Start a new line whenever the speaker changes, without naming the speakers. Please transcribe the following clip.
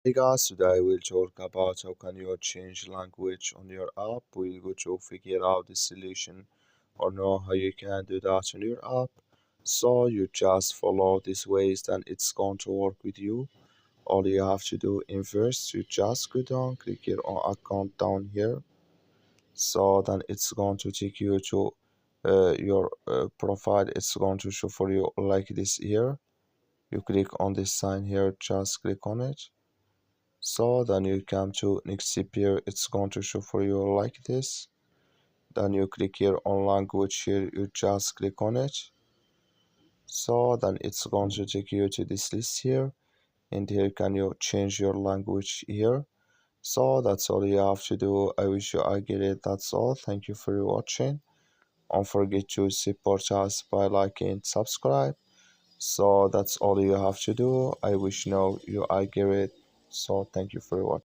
Hey guys, today we'll talk about how can you change language on your app. We'll go to figure out the solution or know how you can do that on your app. So you just follow these ways, then it's going to work with you. All you have to do in first, you just go down, click here on account down here. So then it's going to take you to your profile. It's going to show for you like this here. You click on this sign here, just click on it. So then you come to next here, it's going to show for you like this. Then you click here on language here, you just click on it. So then it's going to take you to this list here, and here can you change your language here. So that's all you have to do. I wish you I get it. That's all. Thank you for watching. Don't forget to support us by liking and subscribe. So that's all you have to do. I wish now you I get it. So thank you for watching.